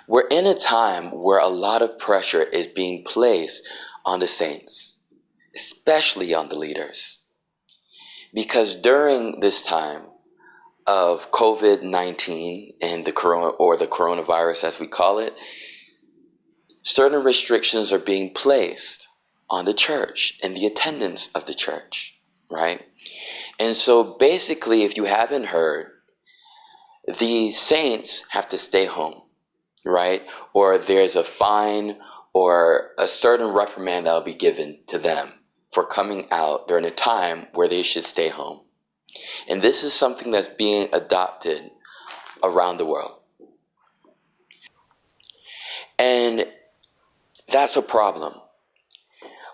We're in a time where a lot of pressure is being placed on the saints, especially on the leaders. Because during this time of COVID-19 and the coronavirus as we call it, certain restrictions are being placed on the church and the attendance of the church, right? And so basically, if you haven't heard, the saints have to stay home, right? Or there's a fine or a certain reprimand that will be given to them for coming out during a time where they should stay home. And this is something that's being adopted around the world. And that's a problem.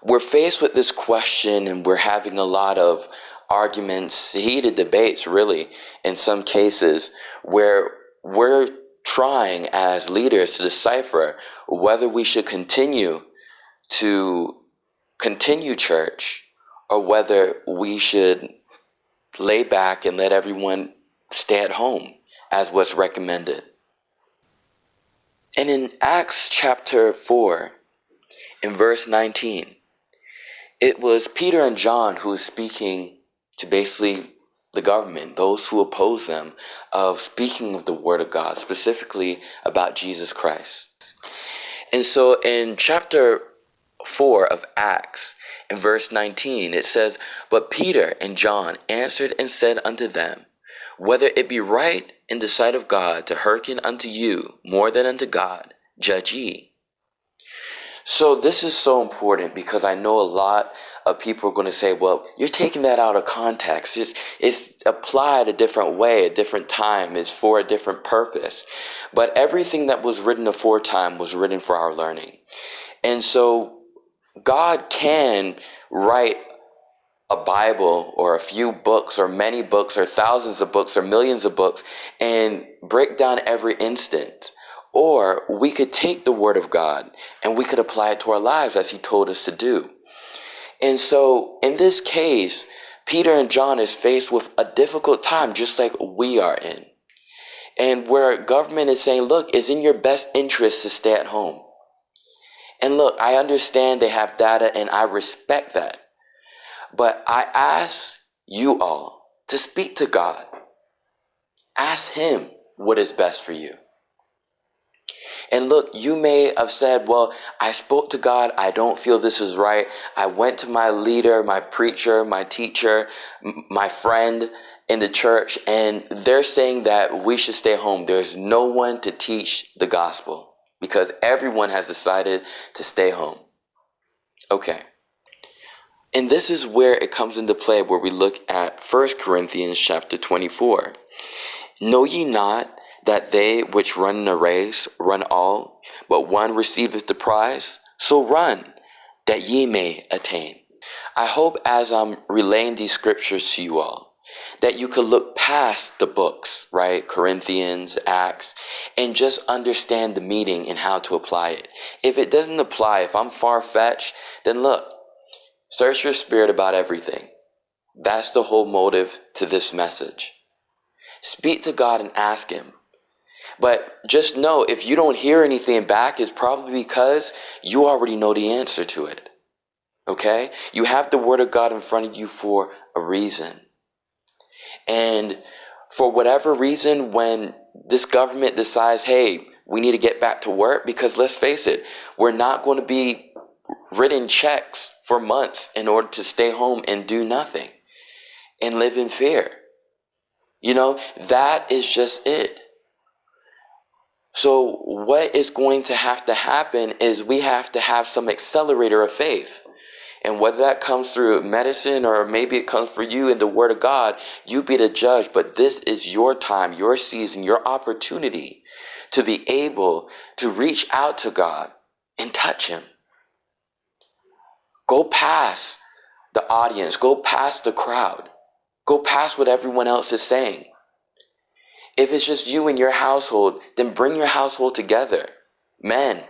We're faced with this question and we're having a lot of arguments, heated debates really, in some cases, where we're trying as leaders to decipher whether we should continue church or whether we should lay back and let everyone stay at home as what's recommended. And in Acts chapter 4, in verse 19, it was Peter and John who was speaking to basically the government, those who oppose them, of speaking of the word of God, specifically about Jesus Christ. And so in chapter 4 of Acts, in verse 19, it says, "But Peter and John answered and said unto them, Whether it be right in the sight of God to hearken unto you more than unto God, judge ye." So this is so important because I know a lot of people are going to say, well, you're taking that out of context. It's applied a different way, a different time. It's for a different purpose. But everything that was written aforetime was written for our learning. And so God can write a Bible or a few books or many books or thousands of books or millions of books and break down every instant. Or we could take the word of God and we could apply it to our lives as he told us to do. And so in this case, Peter and John is faced with a difficult time, just like we are in. And where government is saying, look, it's in your best interest to stay at home. And look, I understand they have data and I respect that. But I ask you all to speak to God. Ask him what is best for you. And look, you may have said, well, I spoke to God. I don't feel this is right. I went to my leader, my preacher, my teacher, my friend in the church, and they're saying that we should stay home. There's no one to teach the gospel because everyone has decided to stay home. Okay. And this is where it comes into play where we look at 1 Corinthians chapter 24. Know ye not that they which run in a race run all, but one receiveth the prize? So run, that ye may attain. I hope as I'm relaying these scriptures to you all, that you could look past the books, right? Corinthians, Acts, and just understand the meaning and how to apply it. If it doesn't apply, if I'm far-fetched, then look, search your spirit about everything. That's the whole motive to this message. Speak to God and ask him. But just know, if you don't hear anything back, it's probably because you already know the answer to it. Okay? You have the word of God in front of you for a reason. And for whatever reason, when this government decides, hey, we need to get back to work, because let's face it, we're not going to be written checks for months in order to stay home and do nothing and live in fear. You know, that is just it. So what is going to happen is we have to have some accelerator of faith. And whether that comes through medicine or maybe it comes for you in the word of God, you be the judge. But this is your time, your season, your opportunity to be able to reach out to God and touch him. Go past the audience, go past the crowd, go past what everyone else is saying. If it's just you and your household, then bring your household together. Men,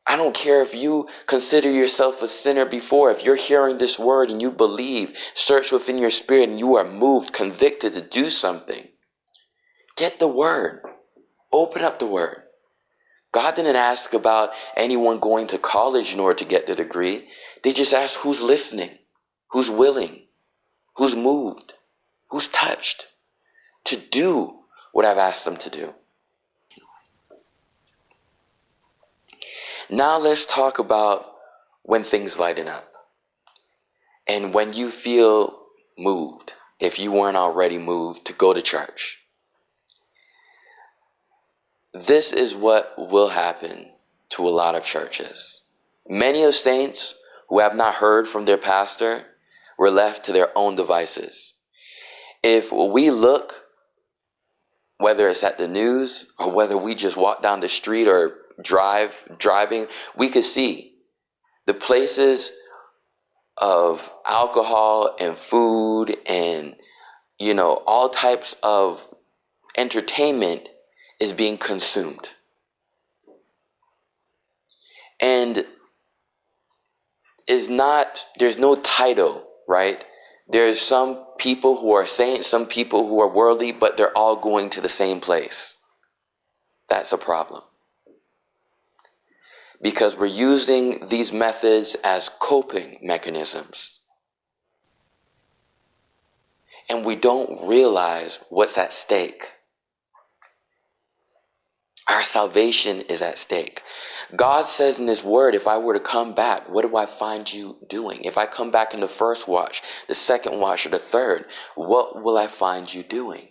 I don't care if you consider yourself a sinner before. If you're hearing this word and you believe, search within your spirit and you are moved, convicted to do something, get the word. Open up the word. God didn't ask about anyone going to college in order to get the degree. They just asked who's listening, who's willing, who's moved, who's touched to do what I've asked them to do. Now let's talk about when things lighten up and when you feel moved, if you weren't already moved, to go to church. This is what will happen to a lot of churches. Many of saints who have not heard from their pastor were left to their own devices. If we look, whether it's at the news or whether we just walk down the street or driving, we could see the places of alcohol and food and, all types of entertainment is being consumed. And there's no title, right? There's some people who are saints, some people who are worldly, but they're all going to the same place. That's a problem. Because we're using these methods as coping mechanisms. And we don't realize what's at stake. Our salvation is at stake. God says in His word, if I were to come back, what do I find you doing? If I come back in the first watch, the second watch, or the third, what will I find you doing?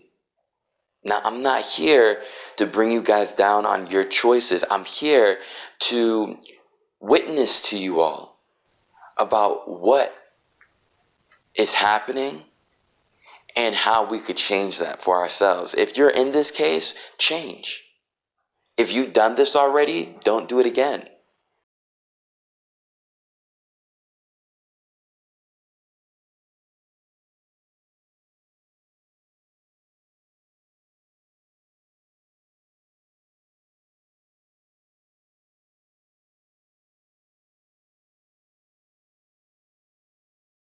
Now, I'm not here to bring you guys down on your choices. I'm here to witness to you all about what is happening and how we could change that for ourselves. If you're in this case, change. If you've done this already, don't do it again.